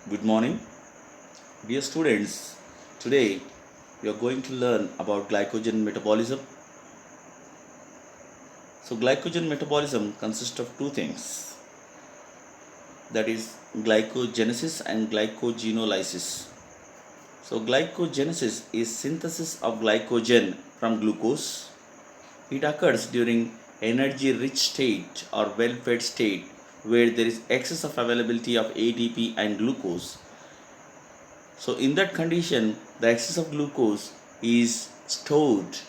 Good morning, dear students. Today we are going to learn about glycogen metabolism. So, glycogen metabolism consists of two things, that is, glycogenesis and glycogenolysis. So, glycogenesis is synthesis of glycogen from glucose. It occurs during energy rich state or well fed state where there is excess of availability of ATP and glucose. So, in that condition, the excess of glucose is stored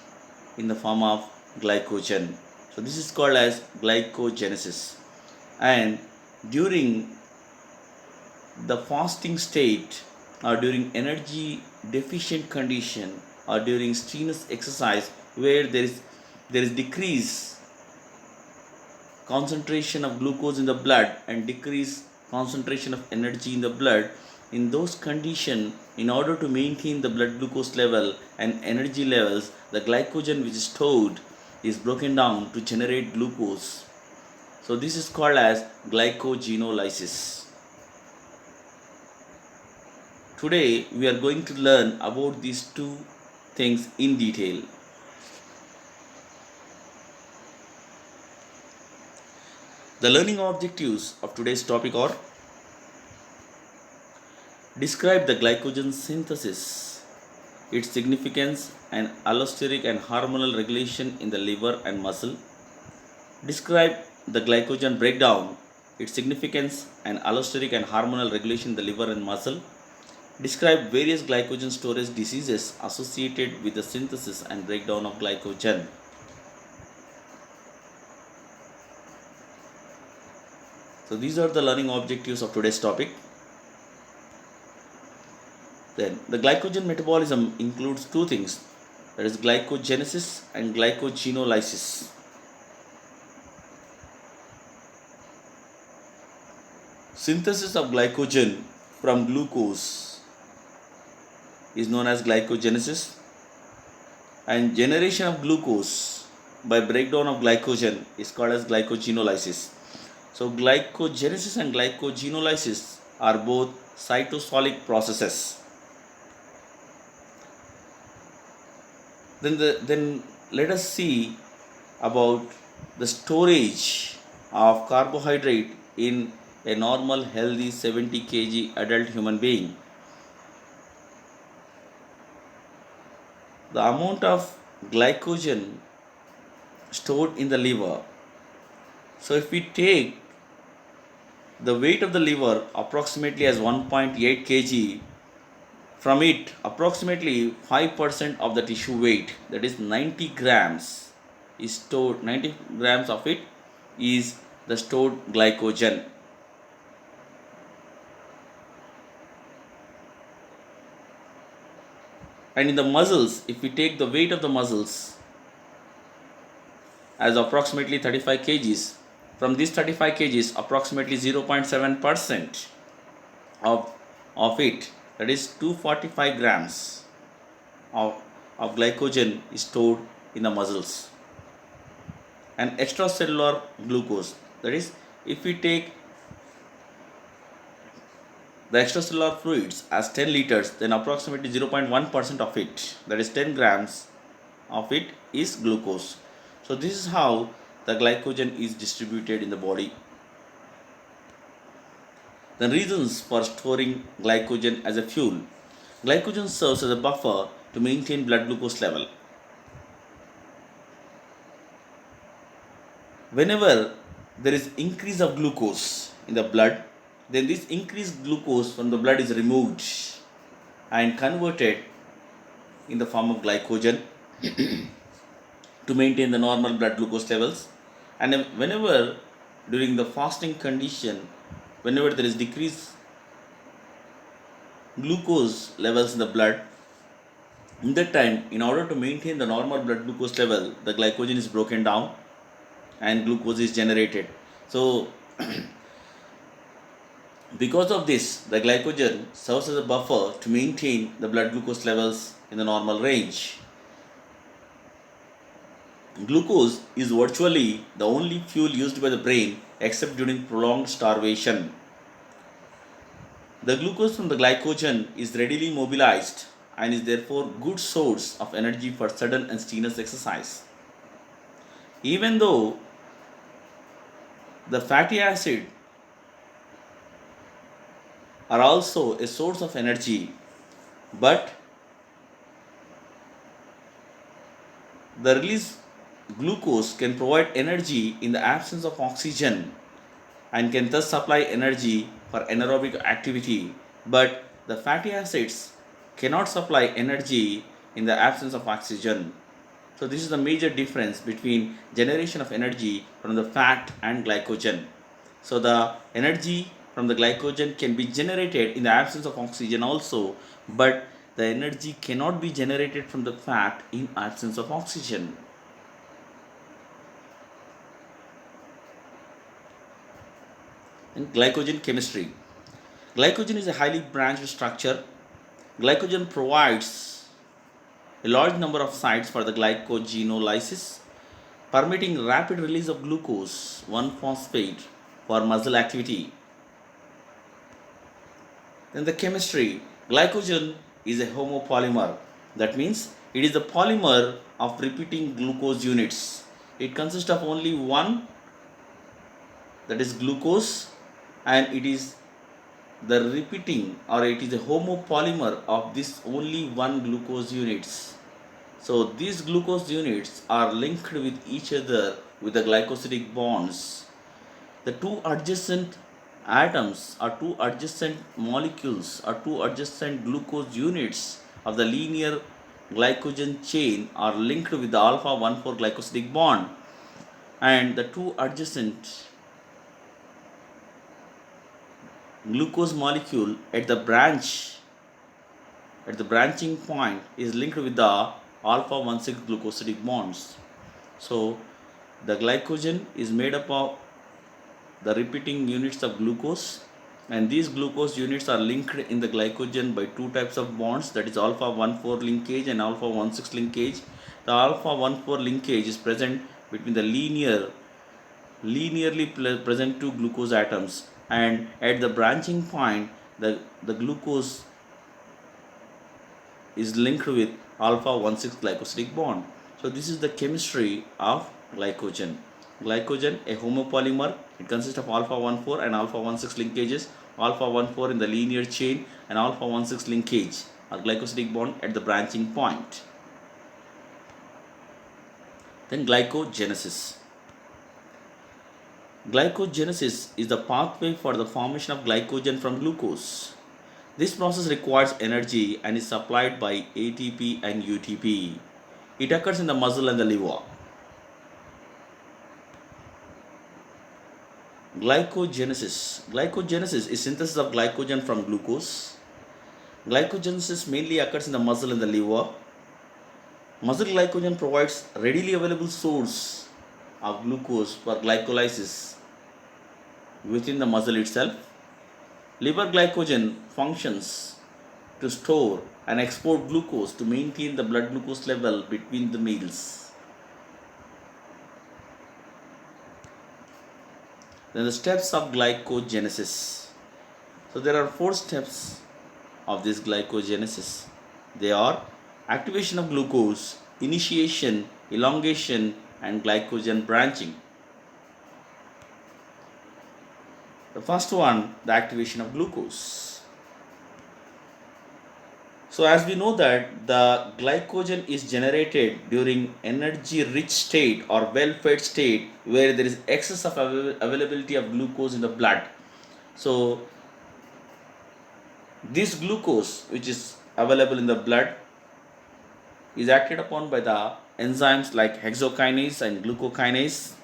in the form of glycogen. So, this is called as glycogenesis. And during the fasting state or during energy deficient condition or during strenuous exercise where there is decrease concentration of glucose in the blood and decrease concentration of energy in the blood, in those conditions, in order to maintain the blood glucose level and energy levels, the glycogen which is stored is broken down to generate glucose. So this is called as glycogenolysis. Today we are going to learn about these two things in detail. The learning objectives of today's topic are: describe the glycogen synthesis, its significance and allosteric and hormonal regulation in the liver and muscle. Describe the glycogen breakdown, its significance and allosteric and hormonal regulation in the liver and muscle. Describe various glycogen storage diseases associated with the synthesis and breakdown of glycogen. So these are the learning objectives of today's topic. Then the glycogen metabolism includes two things, that is glycogenesis and glycogenolysis. Synthesis of glycogen from glucose is known as glycogenesis, and generation of glucose by breakdown of glycogen is called as glycogenolysis. So glycogenesis and glycogenolysis are both cytosolic processes. Then let us see about the storage of carbohydrate in a normal healthy 70 kg adult human being. The amount of glycogen stored in the liver. So if we take the weight of the liver approximately as 1.8 kg, from it approximately 5% of the tissue weight, that is 90 grams, is stored. 90 grams of it is the stored glycogen. And in the muscles, if we take the weight of the muscles as approximately 35 kgs, from these 35 kgs approximately 0.7% of it, that is 245 grams of glycogen is stored in the muscles. And extracellular glucose, that is, if we take the extracellular fluids as 10 liters, then approximately 0.1% of it, that is 10 grams of it, is glucose. So this is how the glycogen is distributed in the body. The reasons for storing glycogen as a fuel. Glycogen serves as a buffer to maintain blood glucose level. Whenever there is increase of glucose in the blood, then this increased glucose from the blood is removed and converted in the form of glycogen to maintain the normal blood glucose levels. And whenever during the fasting condition, whenever there is decreased glucose levels in the blood, in that time, in order to maintain the normal blood glucose level, the glycogen is broken down and glucose is generated. So because of this, the glycogen serves as a buffer to maintain the blood glucose levels in the normal range. Glucose is virtually the only fuel used by the brain except during prolonged starvation. The glucose from the glycogen is readily mobilized and is therefore good source of energy for sudden and strenuous exercise. Even though the fatty acid are also a source of energy, but the released glucose can provide energy in the absence of oxygen and can thus supply energy for anaerobic activity, but the fatty acids cannot supply energy in the absence of oxygen. So this is the major difference between generation of energy from the fat and glycogen. So the energy from the glycogen can be generated in the absence of oxygen also, but the energy cannot be generated from the fat in absence of oxygen. And glycogen chemistry. Glycogen is a highly branched structure. Glycogen provides a large number of sites for the glycogenolysis, permitting rapid release of glucose 1-phosphate for muscle activity. Then the chemistry. Glycogen is a homopolymer. That means it is the polymer of repeating glucose units. It consists of only one, that is glucose, and it is the repeating, or it is a homopolymer of this only one glucose units. So these glucose units are linked with each other with the glycosidic bonds. The two adjacent atoms or two adjacent molecules or two adjacent glucose units of the linear glycogen chain are linked with the alpha 1,4 glycosidic bond, and the two adjacent glucose molecule at the branching point is linked with the alpha 1,6 glucosidic bonds. So the glycogen is made up of the repeating units of glucose, and these glucose units are linked in the glycogen by two types of bonds, that is alpha 1,4 linkage and alpha 1,6 linkage. The alpha 1,4 linkage is present between the linearly present two glucose atoms, and at the branching point the glucose is linked with alpha 1,6 glycosidic bond. So this is the chemistry of glycogen. Glycogen, a homopolymer, it consists of alpha 1,4 and alpha 1,6 linkages, alpha 1,4 in the linear chain and alpha 1,6 linkage or glycosidic bond at the branching point. Then glycogenesis. Glycogenesis is the pathway for the formation of glycogen from glucose. This process requires energy and is supplied by ATP and UTP. It occurs in the muscle and the liver. Glycogenesis. Glycogenesis is synthesis of glycogen from glucose. Glycogenesis mainly occurs in the muscle and the liver. Muscle glycogen provides readily available source of glucose for glycolysis within the muscle itself. Liver glycogen functions to store and export glucose to maintain the blood glucose level between the meals. Then the steps of glycogenesis. So there are 4 steps of this glycogenesis. They are activation of glucose, initiation, elongation, and glycogen branching. The first one, the activation of glucose. So as we know that the glycogen is generated during energy rich state or well fed state where there is excess of availability of glucose in the blood. So this glucose which is available in the blood is acted upon by the enzymes like hexokinase and glucokinase,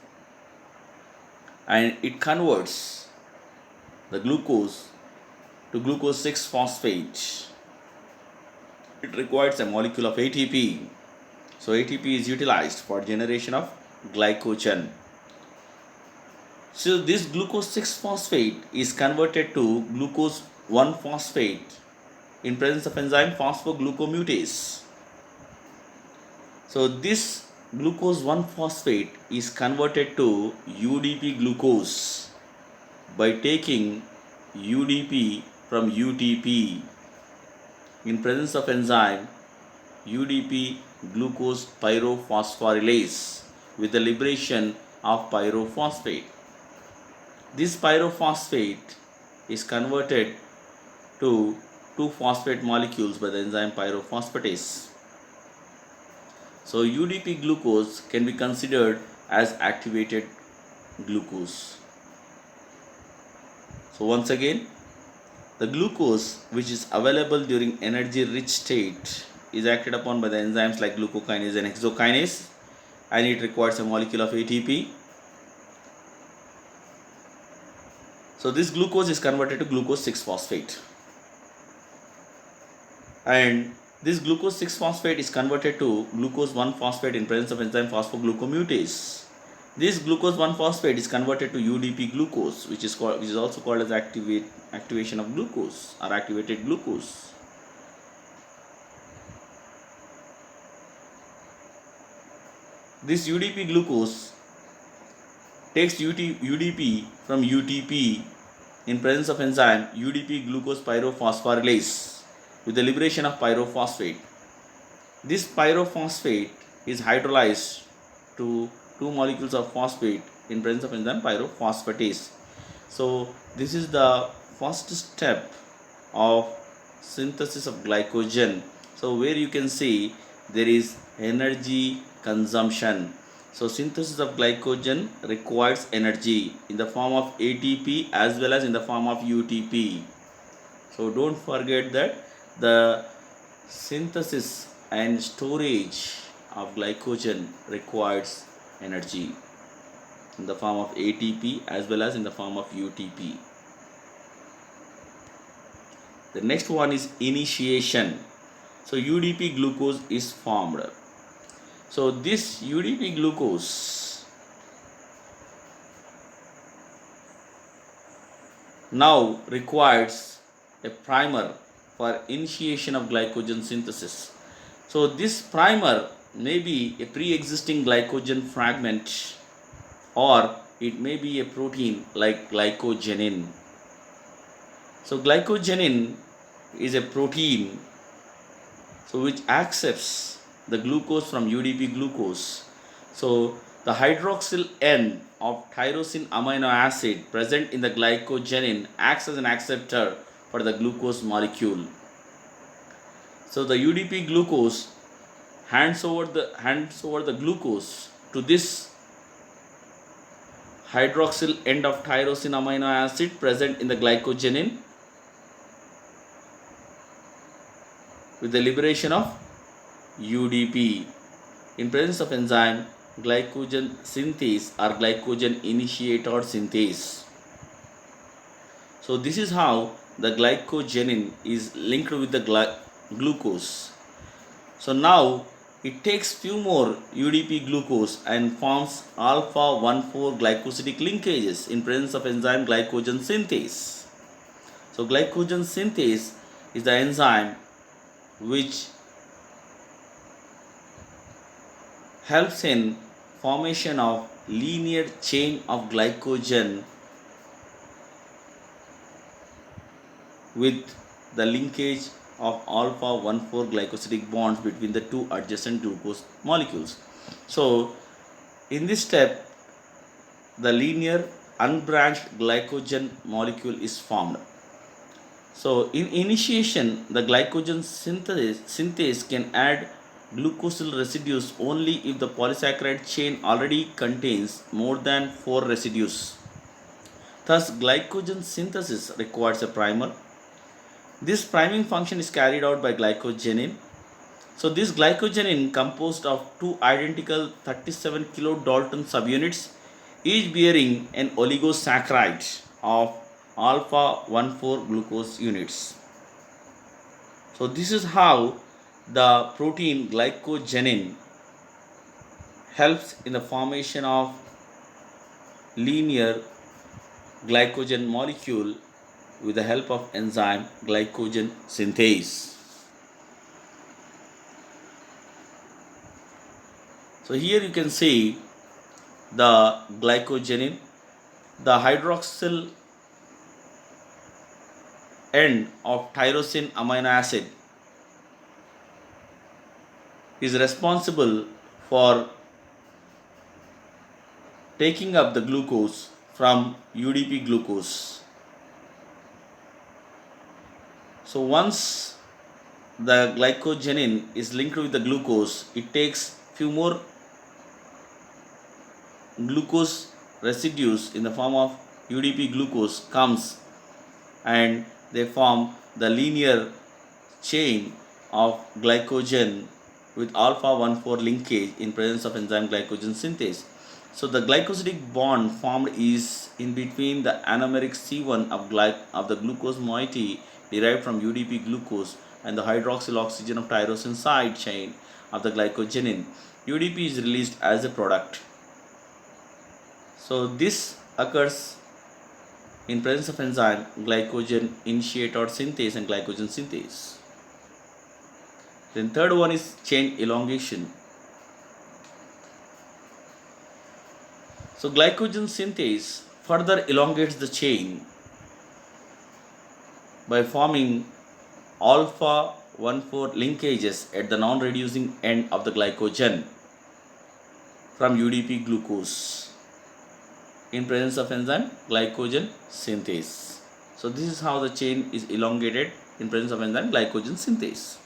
and it converts the glucose to glucose 6-phosphate. It requires a molecule of ATP. So ATP is utilized for generation of glycogen. So this glucose 6-phosphate is converted to glucose 1-phosphate in presence of enzyme phosphoglucomutase. So this glucose 1-phosphate is converted to UDP glucose by taking UDP from UTP. In presence of enzyme UDP glucose pyrophosphorylase with the liberation of pyrophosphate. This pyrophosphate is converted to 2-phosphate molecules by the enzyme pyrophosphatase. So UDP glucose can be considered as activated glucose. So once again, the glucose which is available during energy rich state is acted upon by the enzymes like glucokinase and hexokinase, and it requires a molecule of ATP. So this glucose is converted to glucose 6-phosphate, and this glucose 6-phosphate is converted to glucose 1-phosphate in presence of enzyme phosphoglucomutase. This glucose 1-phosphate is converted to UDP glucose, which is also called as activation of glucose or activated glucose. This UDP glucose takes UDP from UTP in presence of enzyme UDP glucose pyrophosphorylase with the liberation of pyrophosphate. This pyrophosphate is hydrolyzed to 2 molecules of phosphate in presence of enzyme pyrophosphatase. So this is the first step of synthesis of glycogen. So where you can see there is energy consumption. So synthesis of glycogen requires energy in the form of ATP as well as in the form of UTP. So don't forget that the synthesis and storage of glycogen requires energy in the form of ATP as well as in the form of UTP. The next one is initiation. So UDP glucose is formed. So this UDP glucose now requires a primer for initiation of glycogen synthesis. So this primer may be a pre-existing glycogen fragment, or it may be a protein like glycogenin. So glycogenin is a protein which accepts the glucose from UDP glucose. So the hydroxyl end of tyrosine amino acid present in the glycogenin acts as an acceptor for the glucose molecule. So the UDP glucose hands over the glucose to this hydroxyl end of tyrosine amino acid present in the glycogenin with the liberation of UDP in presence of enzyme glycogen synthase or glycogen initiator synthase. So this is how the glycogenin is linked with the glucose. So now it takes few more UDP glucose and forms alpha 1,4 glycosidic linkages in presence of enzyme glycogen synthase. So glycogen synthase is the enzyme which helps in formation of linear chain of glycogen with the linkage of alpha 1,4 glycosidic bonds between the two adjacent glucose molecules. So in this step the linear unbranched glycogen molecule is formed. So in initiation the glycogen synthase can add glucosyl residues only if the polysaccharide chain already contains more than 4 residues. Thus glycogen synthesis requires a primer. This priming function is carried out by glycogenin. So this glycogenin composed of 2 identical 37 kilodalton subunits, each bearing an oligosaccharide of alpha 1,4 glucose units. So this is how the protein glycogenin helps in the formation of linear glycogen molecule with the help of enzyme glycogen synthase. So here you can see the glycogenin, the hydroxyl end of tyrosine amino acid is responsible for taking up the glucose from UDP glucose. So once the glycogenin is linked with the glucose, it takes few more glucose residues in the form of UDP glucose comes, and they form the linear chain of glycogen with alpha 1,4 linkage in presence of enzyme glycogen synthase. So the glycosidic bond formed is in between the anomeric C1 of the glucose moiety derived from UDP glucose and the hydroxyl oxygen of tyrosine side chain of the glycogenin. UDP is released as a product. So this occurs in presence of enzyme glycogen initiator synthase and glycogen synthase. Then third one is chain elongation. So glycogen synthase further elongates the chain by forming alpha 1,4 linkages at the non-reducing end of the glycogen from UDP glucose in presence of enzyme glycogen synthase. So this is how the chain is elongated in presence of enzyme glycogen synthase.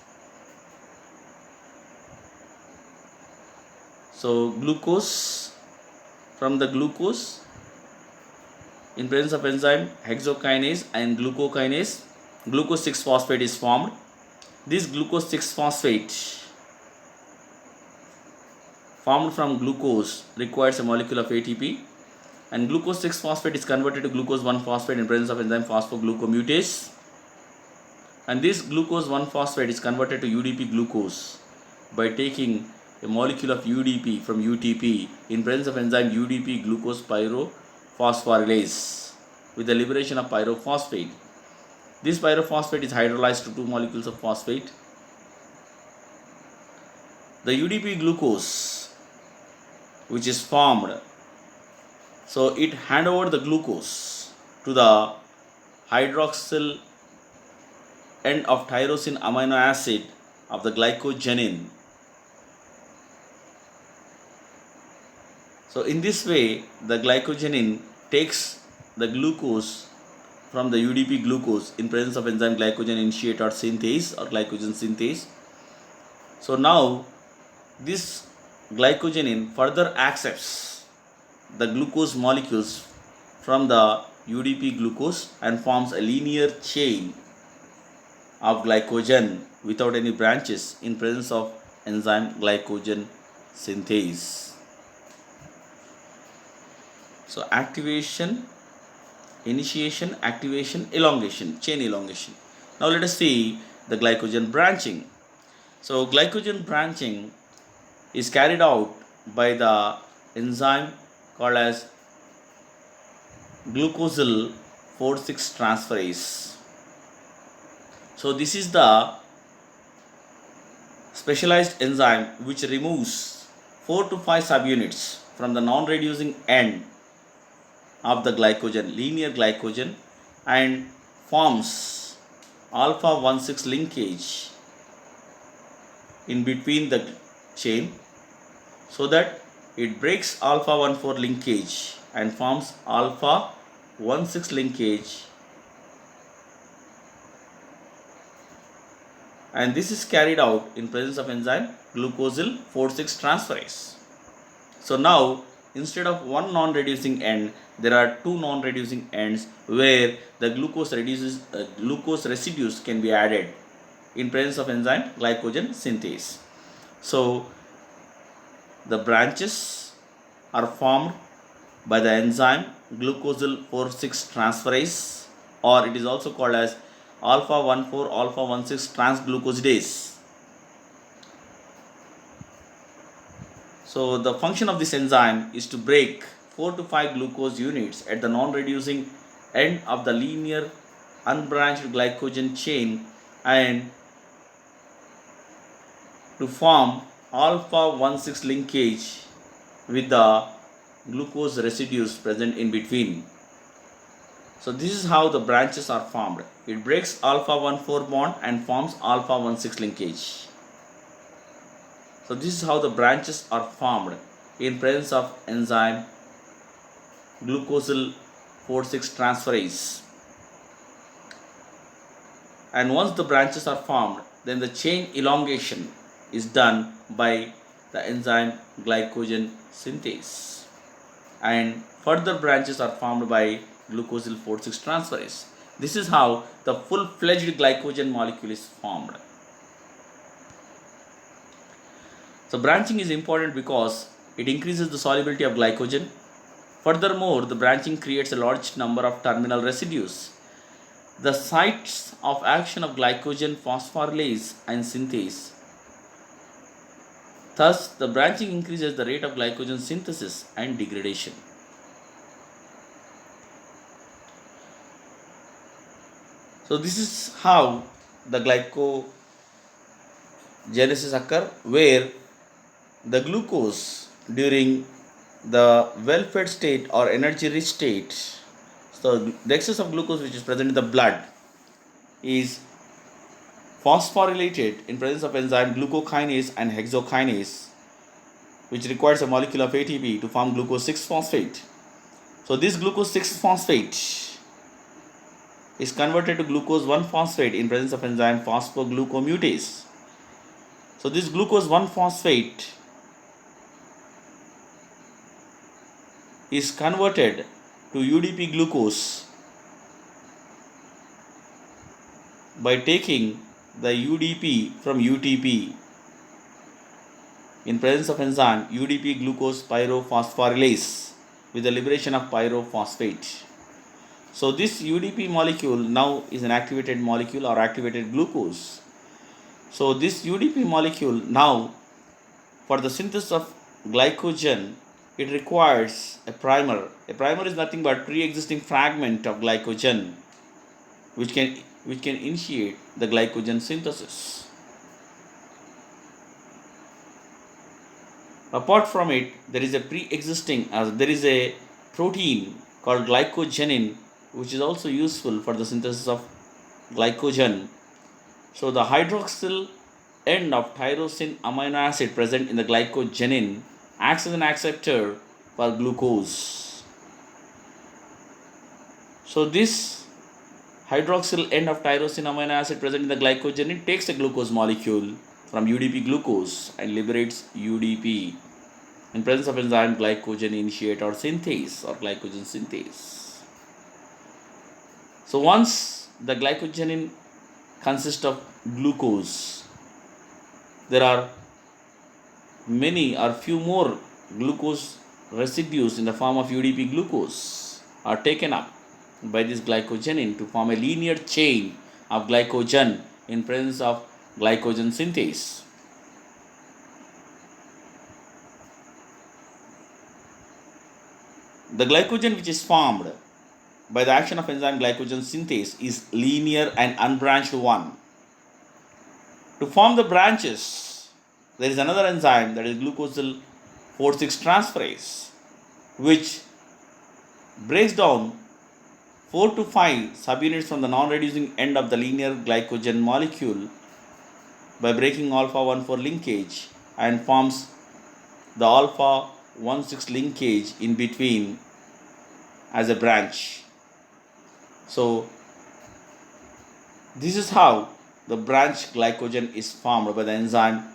So glucose, from the glucose in presence of enzyme hexokinase and glucokinase, glucose 6-phosphate is formed. This glucose 6-phosphate formed from glucose requires a molecule of ATP, and glucose 6-phosphate is converted to glucose 1-phosphate in presence of enzyme phosphoglucomutase, and this glucose 1-phosphate is converted to UDP glucose by taking a molecule of UDP from UTP in presence of enzyme UDP glucose pyrophosphorylase with the liberation of pyrophosphate. This pyrophosphate is hydrolyzed to 2 molecules of phosphate. The UDP glucose which is formed, so it hand over the glucose to the hydroxyl end of tyrosine amino acid of the glycogenin. So in this way, the glycogenin takes the glucose from the UDP glucose in presence of enzyme glycogen initiator synthase or glycogen synthase. So now this glycogenin further accepts the glucose molecules from the UDP glucose and forms a linear chain of glycogen without any branches in presence of enzyme glycogen synthase. So activation, initiation, activation, elongation, chain elongation. Now let us see the glycogen branching. So glycogen branching is carried out by the enzyme called as glucosyl 4,6 transferase. So this is the specialized enzyme which removes 4 to 5 subunits from the non-reducing end of the glycogen, linear glycogen, and forms alpha 1,6 linkage in between the chain so that it breaks alpha 1,4 linkage and forms alpha 1,6 linkage, and this is carried out in presence of enzyme glucosyl 4,6 transferase. So now instead of one non-reducing end, there are 2 non-reducing ends where the glucose residues can be added in presence of enzyme glycogen synthase. So the branches are formed by the enzyme glucosyl 4,6 transferase, or it is also called as alpha 1,4 alpha 1,6 transglucosidase. So the function of this enzyme is to break 4 to 5 glucose units at the non-reducing end of the linear unbranched glycogen chain and to form alpha 1,6 linkage with the glucose residues present in between. So this is how the branches are formed. It breaks alpha 1,4 bond and forms alpha 1,6 linkage. So this is how the branches are formed in presence of enzyme glucosyl 4,6 transferase. And once the branches are formed, then the chain elongation is done by the enzyme glycogen synthase. And further branches are formed by glucosyl 4,6 transferase. This is how the full-fledged glycogen molecule is formed. So branching is important because it increases the solubility of glycogen. Furthermore, the branching creates a large number of terminal residues. The sites of action of glycogen phosphorylase and synthase. Thus, the branching increases the rate of glycogen synthesis and degradation. So this is how the glycogenesis occur, where the glucose during the well-fed state or energy-rich state, so the excess of glucose which is present in the blood is phosphorylated in presence of enzyme glucokinase and hexokinase, which requires a molecule of ATP to form glucose 6-phosphate. So this glucose 6-phosphate is converted to glucose 1-phosphate in presence of enzyme phosphoglucomutase. So this glucose 1-phosphate is converted to UDP glucose by taking the UDP from UTP in presence of enzyme UDP glucose pyrophosphorylase with the liberation of pyrophosphate. So this UDP molecule now is an activated molecule or activated glucose. So this UDP molecule now, for the synthesis of glycogen, it requires a primer. A primer is nothing but pre-existing fragment of glycogen which can initiate the glycogen synthesis. Apart from it, there is a protein called glycogenin, which is also useful for the synthesis of glycogen. So the hydroxyl end of tyrosine amino acid present in the glycogenin acts as an acceptor for glucose. So this hydroxyl end of tyrosine amino acid present in the glycogenin takes a glucose molecule from UDP glucose and liberates UDP in presence of enzyme glycogen initiate or synthase or glycogen synthase. So once the glycogenin consists of glucose, there are many or few more glucose residues in the form of UDP glucose are taken up by this glycogenin to form a linear chain of glycogen in presence of glycogen synthase. The glycogen which is formed by the action of enzyme glycogen synthase is linear and unbranched one. To form the branches, there is another enzyme, that is glucosyl 4,6 transferase, which breaks down 4 to 5 subunits from the non-reducing end of the linear glycogen molecule by breaking alpha 1,4 linkage and forms the alpha 1,6 linkage in between as a branch. So this is how the branch glycogen is formed by the enzyme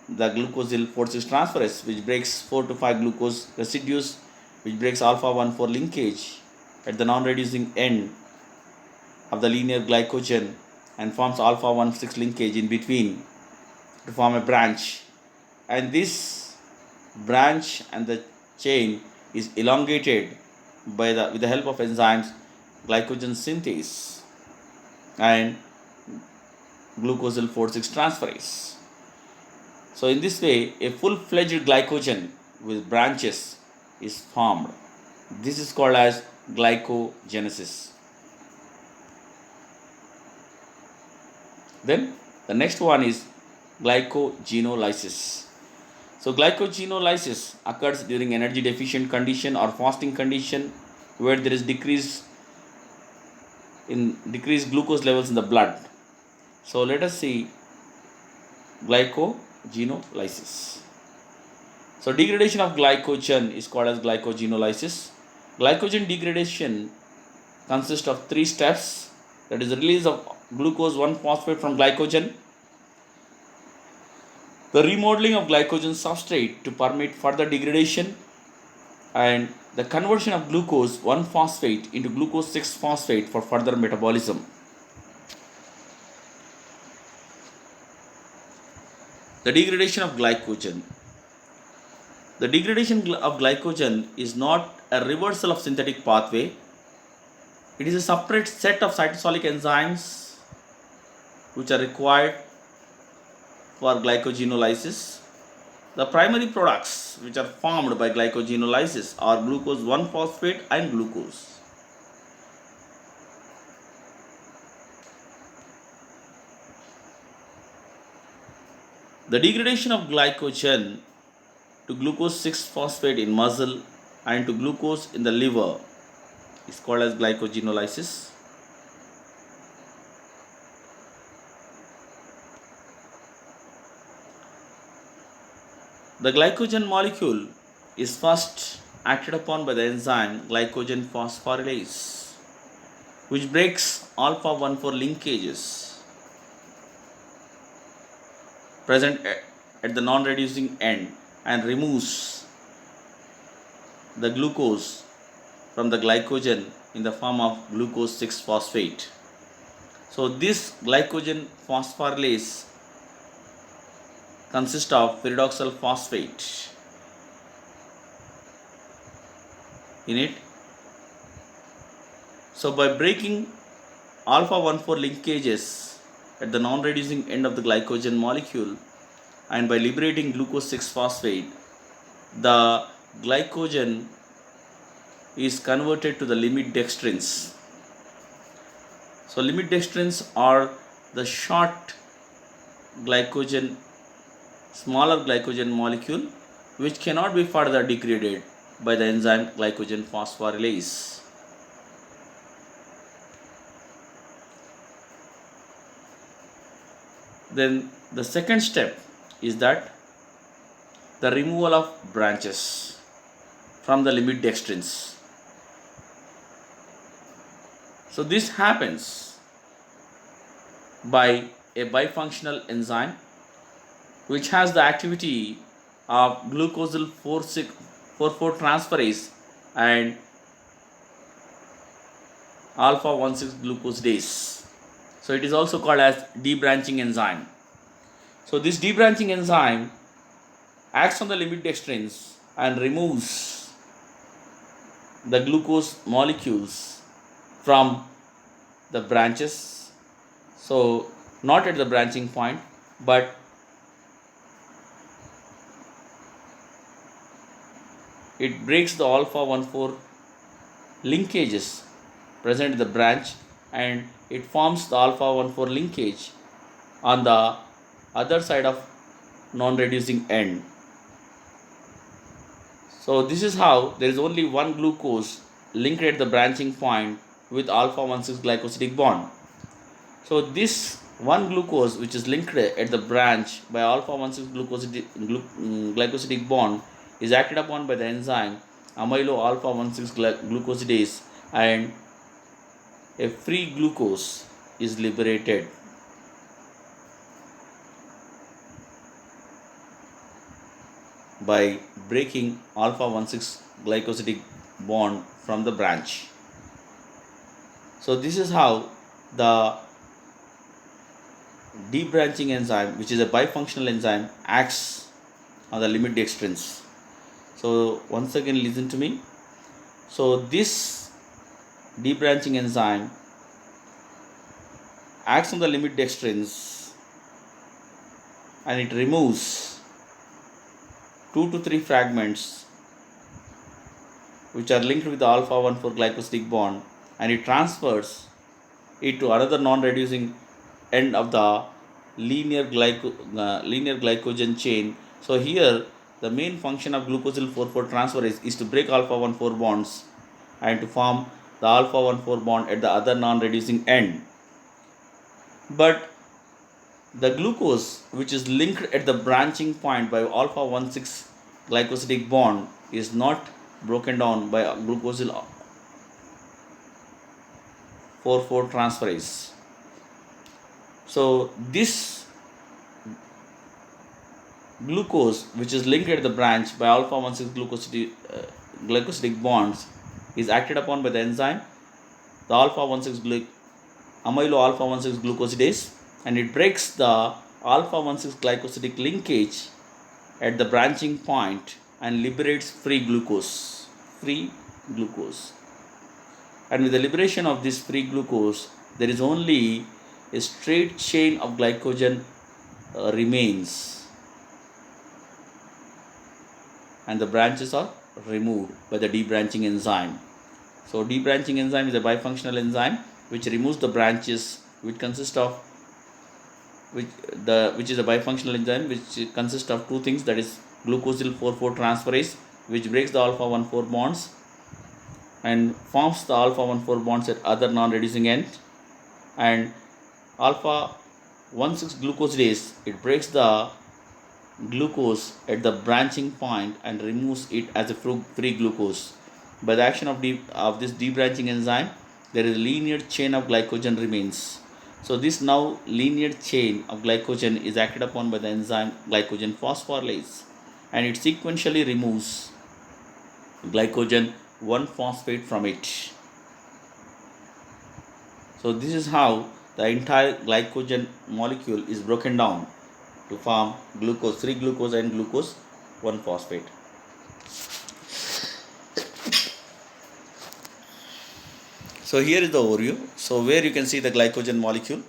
the glucosyl 4,6 transferase, which breaks 4 to 5 glucose residues, which breaks alpha 1,4 linkage at the non-reducing end of the linear glycogen and forms alpha 1,6 linkage in between to form a branch. And this branch and the chain is elongated with the help of enzymes glycogen synthase and glucosyl 4,6 transferase. So in this way, a full-fledged glycogen with branches is formed. This is called as glycogenesis. Then the next one is glycogenolysis. So glycogenolysis occurs during energy deficient condition or fasting condition where there is decreased in decreased glucose levels in the blood. So let us see glycogenolysis. So degradation of glycogen is called as glycogenolysis. Glycogen degradation consists of three steps, that is the release of glucose 1-phosphate from glycogen, the remodeling of glycogen substrate to permit further degradation, and the conversion of glucose 1-phosphate into glucose 6-phosphate for further metabolism. The degradation of glycogen. The degradation of glycogen is not a reversal of synthetic pathway. It is a separate set of cytosolic enzymes which are required for glycogenolysis. The primary products which are formed by glycogenolysis are glucose 1-phosphate and glucose. The degradation of glycogen to glucose 6-phosphate in muscle and to glucose in the liver is called as glycogenolysis. The glycogen molecule is first acted upon by the enzyme glycogen phosphorylase, which breaks alpha 1,4 linkages present at the non-reducing end and removes the glucose from the glycogen in the form of glucose 6-phosphate. So this glycogen phosphorylase consists of pyridoxal phosphate in it. So by breaking alpha 1,4 linkages at the non-reducing end of the glycogen molecule and by liberating glucose 6-phosphate, the glycogen is converted to the limit dextrins. So limit dextrins are the short glycogen, smaller glycogen molecule which cannot be further degraded by the enzyme glycogen phosphorylase. Then the second step is that the removal of branches from the limit dextrins. So this happens by a bifunctional enzyme which has the activity of glucosyl 4,4 transferase and alpha 1,6 glucosidase. So it is also called as debranching enzyme. So this debranching enzyme acts on the limit dextrins and removes the glucose molecules from the branches. So not at the branching point, but it breaks the alpha 1,4 linkages present in the branch and it forms the alpha 1,4 linkage on the other side of non-reducing end. So this is how there is only one glucose linked at the branching point with alpha 1,6 glycosidic bond. So this one glucose which is linked at the branch by alpha 1,6 glycosidic bond is acted upon by the enzyme amylo alpha 1,6 glucosidase and a free glucose is liberated. By breaking alpha 1,6 glycosidic bond from the branch. So this is how the debranching enzyme, which is a bifunctional enzyme, acts on the limit dextrins. So once again listen to me. So this debranching enzyme acts on the limit dextrins and it removes 2 to 3 fragments which are linked with the alpha 1,4 glycosidic bond and it transfers it to another non-reducing end of the linear glycogen chain. So here the main function of glucosyl 4,4 transferase is to break alpha 1,4 bonds and to form the alpha 1,4 bond at the other non-reducing end. But the glucose, which is linked at the branching point by alpha 1,6 glycosidic bond, is not broken down by glucosyl 4,4 transferase. So this glucose, which is linked at the branch by alpha 1,6 glycosidic bonds, is acted upon by the enzyme, the alpha 1,6 amylo alpha 1,6 glucosidase, and it breaks the alpha 1,6 glycosidic linkage at the branching point and liberates free glucose. And with the liberation of this free glucose, there is only a straight chain of glycogen remains, and the branches are removed by the debranching enzyme. So debranching enzyme is a bifunctional enzyme which removes the branches, which is a bifunctional enzyme which consists of two things, that is glucosyl 4,4 transferase, which breaks the alpha 1,4 bonds and forms the alpha 1,4 bonds at other non-reducing end, and alpha 1,6 glucosidase, it breaks the glucose at the branching point and removes it as a free glucose. By the action of this debranching enzyme, there is a linear chain of glycogen remains. So this now linear chain of glycogen is acted upon by the enzyme glycogen phosphorylase, and it sequentially removes glycogen 1-phosphate from it. So this is how the entire glycogen molecule is broken down to form glucose 3-glucose and glucose 1-phosphate. So here is the overview. So where you can see the glycogen molecule.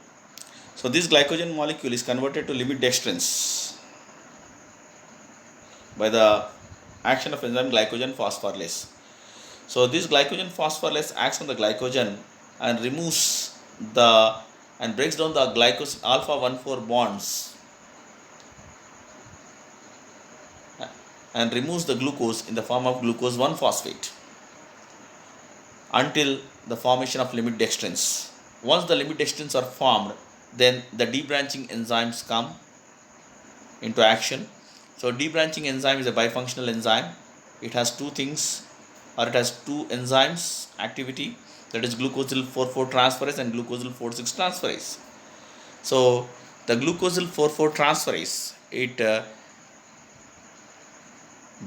So this glycogen molecule is converted to limit dextrins by the action of enzyme glycogen phosphorylase. So this glycogen phosphorylase acts on the glycogen and removes and breaks down the glycose alpha 1,4 bonds and removes the glucose in the form of glucose 1-phosphate until the formation of limit dextrins. Once the limit dextrins are formed, then the debranching enzymes come into action. So debranching enzyme is a bifunctional enzyme. It has two enzymes activity, that is glucosyl 4,4 transferase and glucosyl 4,6 transferase. So the glucosyl 4,4 transferase, it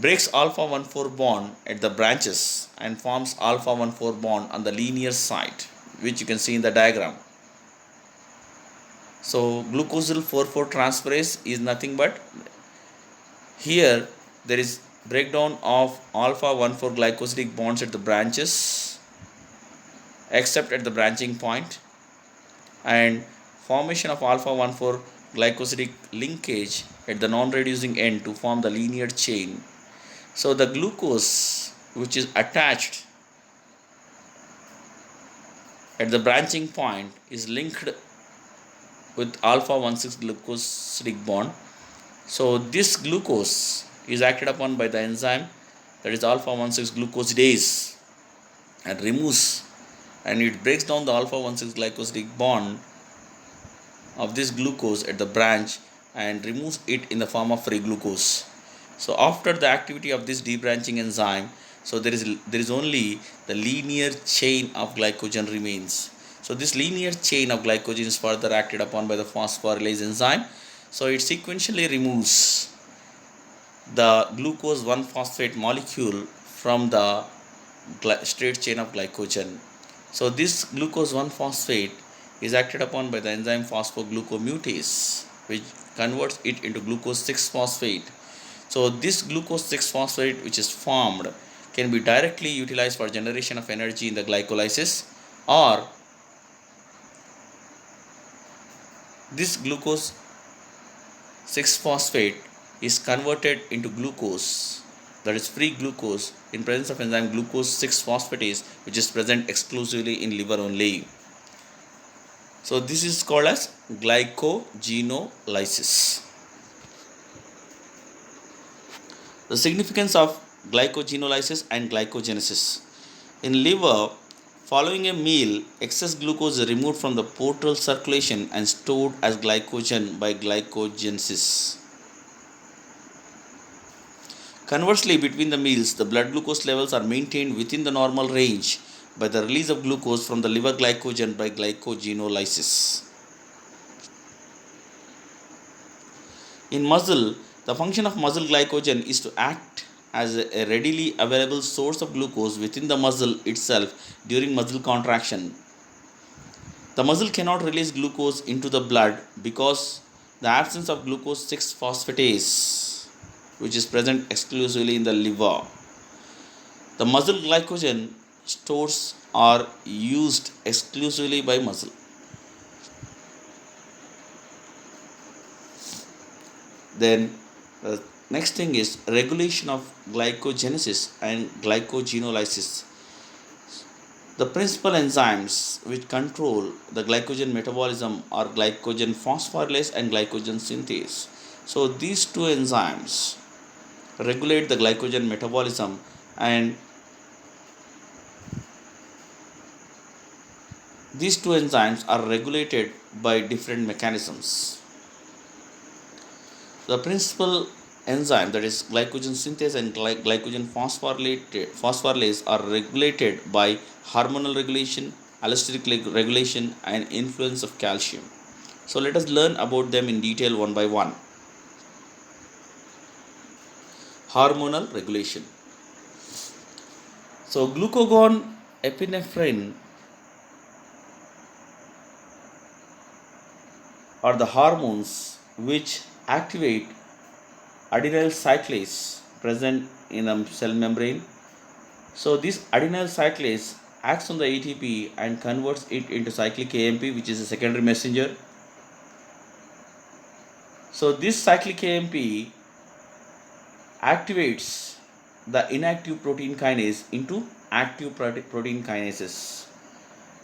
breaks alpha 1,4 bond at the branches and forms alpha 1,4 bond on the linear side, which you can see in the diagram. So glucosyl 4,4 transferase is nothing but, here there is breakdown of alpha 1,4 glycosidic bonds at the branches except at the branching point, and formation of alpha 1,4 glycosidic linkage at the non-reducing end to form the linear chain. So the glucose which is attached at the branching point is linked with alpha 1,6 glucosidic bond. So this glucose is acted upon by the enzyme, that is alpha 1,6 glucosidase, and removes, and it breaks down the alpha 1,6 glycosidic bond of this glucose at the branch and removes it in the form of free glucose. So after the activity of this debranching enzyme, so there is only the linear chain of glycogen remains. So this linear chain of glycogen is further acted upon by the phosphorylase enzyme. So it sequentially removes the glucose 1-phosphate molecule from the straight chain of glycogen. So this glucose 1-phosphate is acted upon by the enzyme phosphoglucomutase, which converts it into glucose 6-phosphate. So this glucose 6-phosphate which is formed can be directly utilized for generation of energy in the glycolysis, or this glucose 6-phosphate is converted into glucose, that is free glucose, in presence of enzyme glucose 6-phosphatase, which is present exclusively in liver only. So this is called as glycogenolysis. The significance of glycogenolysis and glycogenesis. In liver, Following a meal, excess glucose is removed from the portal circulation and stored as glycogen by glycogenesis. Conversely, between the meals, the blood glucose levels are maintained within the normal range by the release of glucose from the liver glycogen by glycogenolysis. In muscle, the function of muscle glycogen is to act as a readily available source of glucose within the muscle itself during muscle contraction. The muscle cannot release glucose into the blood because the absence of glucose 6 phosphatase, which is present exclusively in the liver. The muscle glycogen stores are used exclusively by muscle. Then the next thing is regulation of glycogenesis and glycogenolysis. The principal enzymes which control the glycogen metabolism are glycogen phosphorylase and glycogen synthase. So these two enzymes regulate the glycogen metabolism, and these two enzymes are regulated by different mechanisms. The principal enzyme, that is glycogen synthase and glycogen phosphorylase, are regulated by hormonal regulation, allosteric regulation, and influence of calcium. So let us learn about them in detail one by one. Hormonal regulation. So glucagon, epinephrine are the hormones which activate adenyl cyclase present in a cell membrane. So this adenyl cyclase acts on the ATP and converts it into cyclic AMP, which is a secondary messenger. So this cyclic AMP activates the inactive protein kinase into active protein kinases.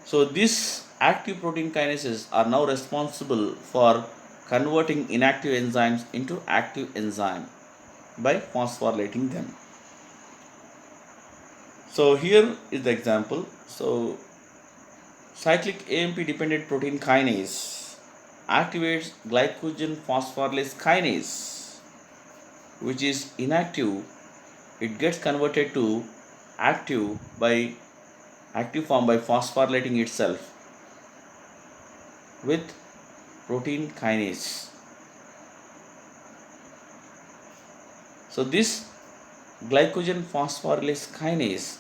So these active protein kinases are now responsible for converting inactive enzymes into active enzyme by phosphorylating them. So here is the example. So cyclic AMP dependent protein kinase activates glycogen phosphorylase kinase, which is inactive. It gets converted to active form by phosphorylating itself with protein kinase. So this glycogen phosphorylase kinase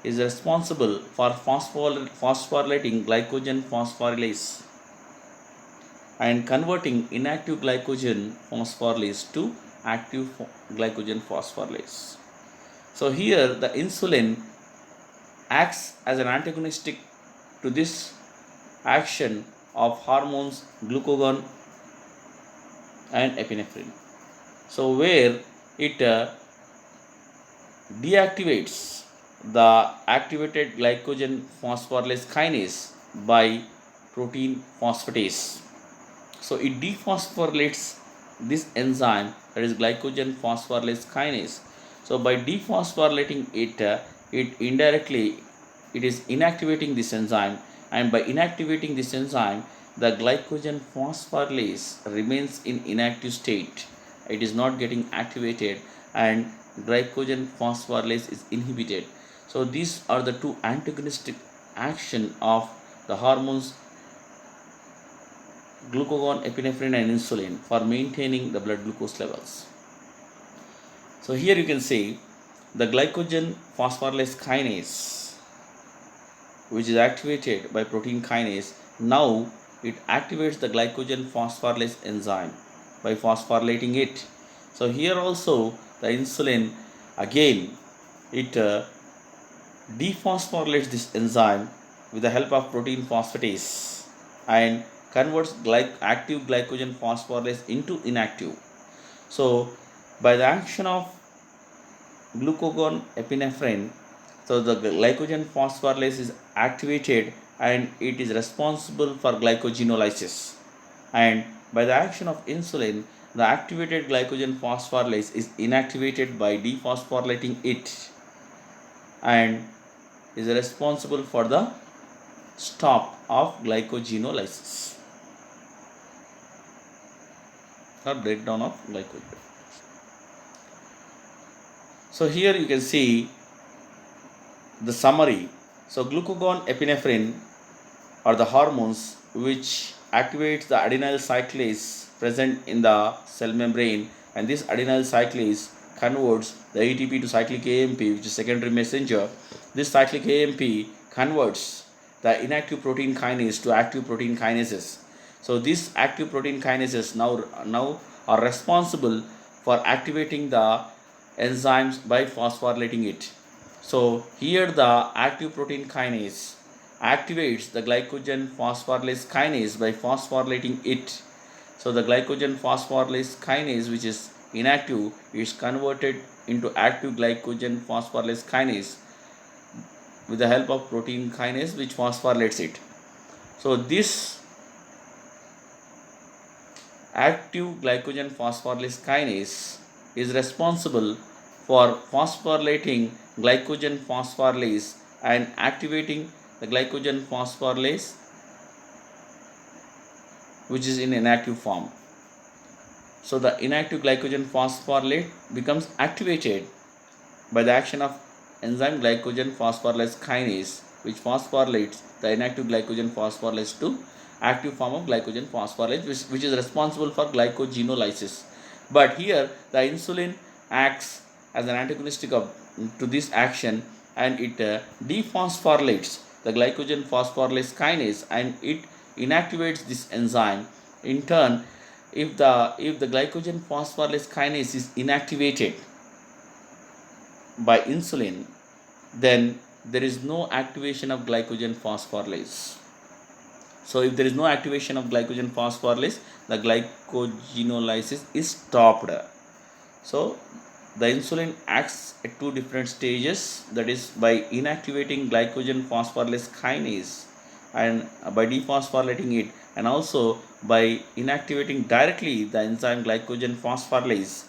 is responsible for phosphorylating glycogen phosphorylase and converting inactive glycogen phosphorylase to active glycogen phosphorylase. So here the insulin acts as an antagonistic to this action of hormones glucagon and epinephrine. So where it deactivates the activated glycogen phosphorylase kinase by protein phosphatase. So it dephosphorylates this enzyme, that is glycogen phosphorylase kinase. So by dephosphorylating it, it is inactivating this enzyme, and by inactivating this enzyme, the glycogen phosphorylase remains in inactive state. It is not getting activated, and glycogen phosphorylase is inhibited. So these are the two antagonistic action of the hormones glucagon, epinephrine, and insulin for maintaining the blood glucose levels. So here you can see the glycogen phosphorylase kinase, which is activated by protein kinase. Now it activates the glycogen phosphorylase enzyme by phosphorylating it. So here also the insulin, again it dephosphorylates this enzyme with the help of protein phosphatase and converts active glycogen phosphorylase into inactive. So by the action of glucagon, epinephrine, so the glycogen phosphorylase is activated and it is responsible for glycogenolysis. And by the action of insulin, the activated glycogen phosphorylase is inactivated by dephosphorylating it, and is responsible for the stop of glycogenolysis or breakdown of glycogen. So here you can see the summary. So glucagon, epinephrine are the hormones which activate the adenyl cyclase present in the cell membrane, and this adenyl cyclase converts the ATP to cyclic AMP, which is secondary messenger. This cyclic AMP converts the inactive protein kinase to active protein kinases. So these active protein kinases now are responsible for activating the enzymes by phosphorylating it. So here the active protein kinase activates the glycogen phosphorylase kinase by phosphorylating it. So the glycogen phosphorylase kinase, which is inactive, is converted into active glycogen phosphorylase kinase with the help of protein kinase which phosphorylates it. So this active glycogen phosphorylase kinase is responsible for phosphorylating glycogen phosphorylase and activating the glycogen phosphorylase which is in inactive form. So the inactive glycogen phosphorylate becomes activated by the action of enzyme glycogen phosphorylase kinase, which phosphorylates the inactive glycogen phosphorylase to active form of glycogen phosphorylase, which is responsible for glycogenolysis. But here the insulin acts as an antagonistic to this action, and it dephosphorylates the glycogen phosphorylase kinase and it inactivates this enzyme. In turn, if the glycogen phosphorylase kinase is inactivated by insulin, then there is no activation of glycogen phosphorylase. So if there is no activation of glycogen phosphorylase, the glycogenolysis is stopped. So the insulin acts at two different stages, that is by inactivating glycogen phosphorylase kinase and by dephosphorylating it, and also by inactivating directly the enzyme glycogen phosphorylase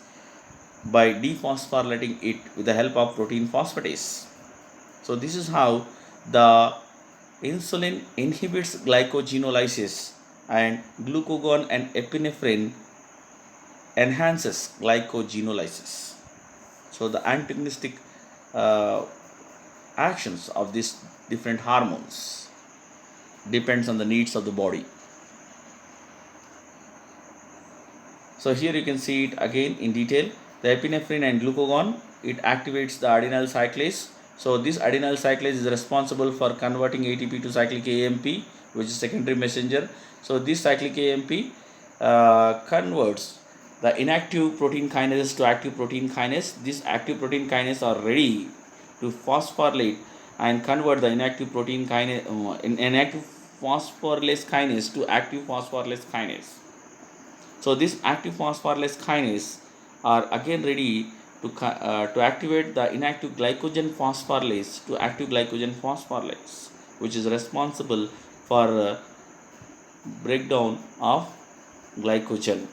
by dephosphorylating it with the help of protein phosphatase. So this is how the insulin inhibits glycogenolysis and glucagon and epinephrine enhances glycogenolysis. So the antagonistic actions of these different hormones depends on the needs of the body. So here you can see it again in detail. The epinephrine and glucagon, it activates the adenyl cyclase. So this adenyl cyclase is responsible for converting ATP to cyclic AMP, which is secondary messenger. So this cyclic AMP converts the inactive protein kinases to active protein kinase. These active protein kinases are ready to phosphorylate and convert the inactive protein kinase, inactive phosphorylase kinase to active phosphorylase kinase. So this active phosphorylase kinase are again ready to activate the inactive glycogen phosphorylase to active glycogen phosphorylase, which is responsible for breakdown of glycogen,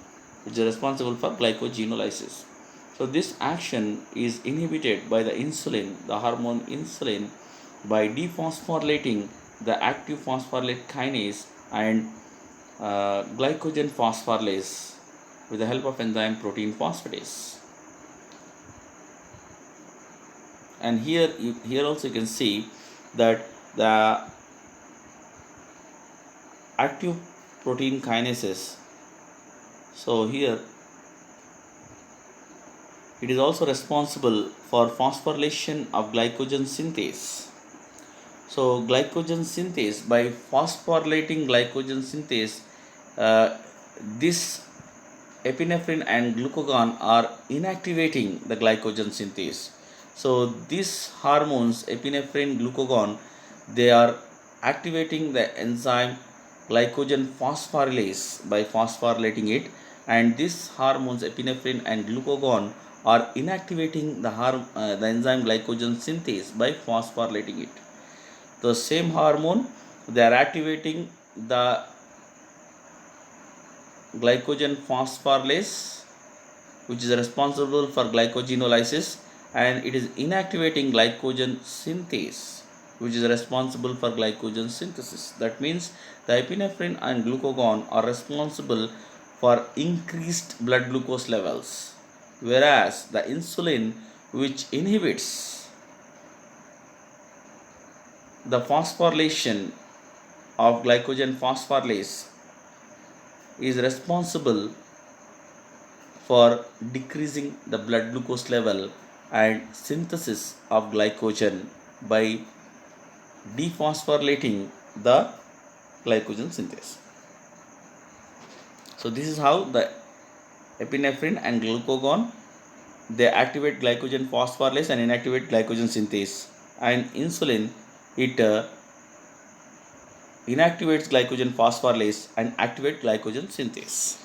which is responsible for glycogenolysis. So this action is inhibited by the insulin, the hormone insulin, by dephosphorylating the active phosphorylate kinase and glycogen phosphorylase with the help of enzyme protein phosphatase. And here also you can see that the active protein kinases, so here it is also responsible for phosphorylation of glycogen synthase. So glycogen synthase, by phosphorylating glycogen synthase, this epinephrine and glucagon are inactivating the glycogen synthase. So these hormones, epinephrine, glucagon, they are activating the enzyme glycogen phosphorylase by phosphorylating it, and these hormones, epinephrine and glucagon, are inactivating the enzyme glycogen synthase by phosphorylating it. The same hormone, they are activating the glycogen phosphorylase, which is responsible for glycogenolysis, and it is inactivating glycogen synthase which is responsible for glycogen synthesis. That means the epinephrine and glucagon are responsible for increased blood glucose levels, whereas the insulin, which inhibits the phosphorylation of glycogen phosphorylase, is responsible for decreasing the blood glucose level and synthesis of glycogen by dephosphorylating the glycogen synthase. So this is how the epinephrine and glucagon, they activate glycogen phosphorylase and inactivate glycogen synthase, and insulin, it inactivates glycogen phosphorylase and activates glycogen synthase.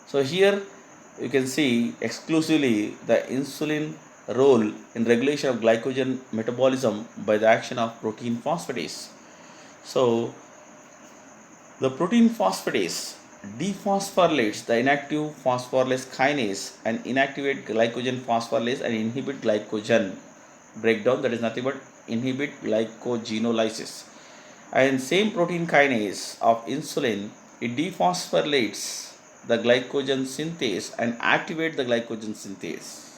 So here you can see exclusively the insulin role in regulation of glycogen metabolism by the action of protein phosphatase. So the protein phosphatase dephosphorylates the inactive phosphorylase kinase and inactivate glycogen phosphorylase and inhibit glycogen breakdown, that is nothing but inhibit glycogenolysis. And same protein kinase of insulin, it dephosphorylates the glycogen synthase and activate the glycogen synthase.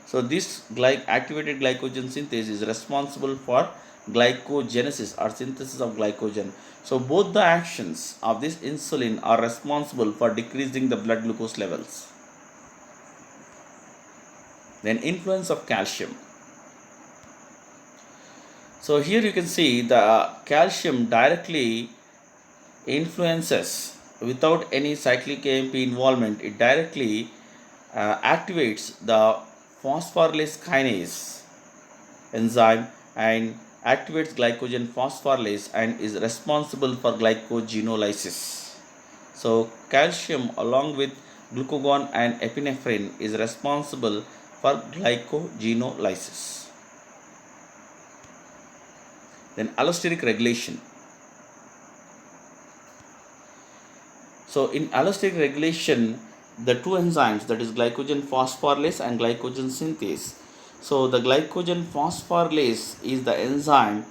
So this activated glycogen synthase is responsible for glycogenesis or synthesis of glycogen. So both the actions of this insulin are responsible for decreasing the blood glucose levels. Then influence of calcium. So here you can see the calcium directly influences without any cyclic AMP involvement. It directly activates the phosphorylase kinase enzyme and activates glycogen phosphorylase and is responsible for glycogenolysis. So calcium along with glucagon and epinephrine is responsible for glycogenolysis. Then allosteric regulation. So in allosteric regulation, the two enzymes, that is glycogen phosphorylase and glycogen synthase. So the glycogen phosphorylase is the enzyme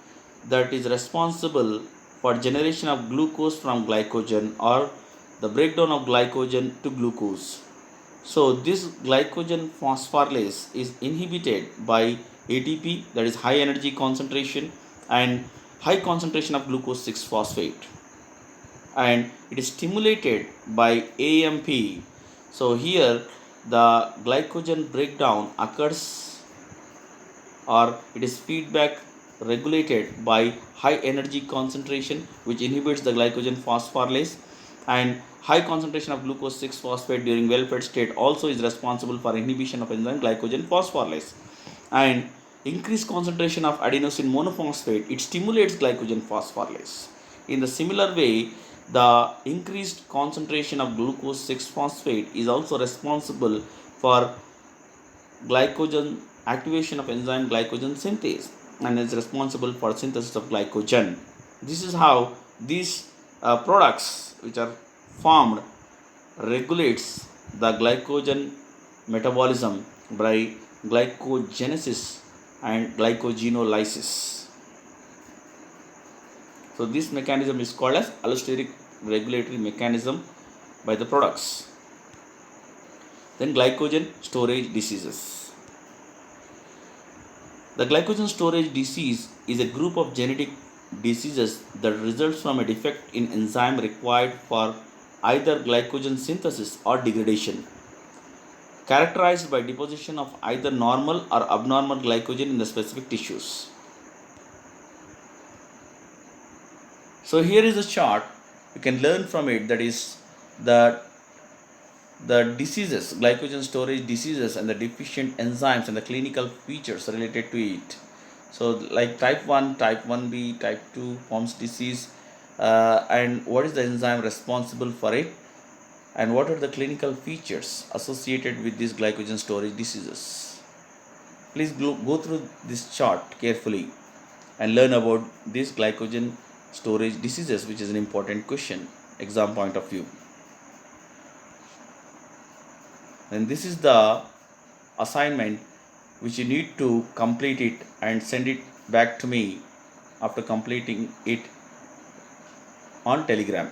that is responsible for generation of glucose from glycogen or the breakdown of glycogen to glucose. So this glycogen phosphorylase is inhibited by ATP, that is high energy concentration and high concentration of glucose 6-phosphate, and it is stimulated by AMP. So here the glycogen breakdown occurs, or it is feedback regulated by high energy concentration, which inhibits the glycogen phosphorylase, and high concentration of glucose 6-phosphate during well-fed state also is responsible for inhibition of enzyme glycogen phosphorylase. And increased concentration of adenosine monophosphate, it stimulates glycogen phosphorylase. In the similar way, the increased concentration of glucose 6-phosphate is also responsible for glycogen activation of enzyme glycogen synthase and is responsible for synthesis of glycogen. This is how these products which are formed regulates the glycogen metabolism by glycogenesis and glycogenolysis. So this mechanism is called as allosteric regulatory mechanism by the products. Then glycogen storage diseases. The glycogen storage disease is a group of genetic diseases that results from a defect in enzyme required for either glycogen synthesis or degradation, characterized by deposition of either normal or abnormal glycogen in the specific tissues. So here is a chart, you can learn from it, that is the diseases, glycogen storage diseases and the deficient enzymes and the clinical features related to it. So like type 1, type 1b, type 2 forms disease, and what is the enzyme responsible for it, and what are the clinical features associated with these glycogen storage diseases. Please go through this chart carefully and learn about these glycogen storage diseases, which is an important question, exam point of view. And this is the assignment which you need to complete it and send it back to me after completing it on Telegram.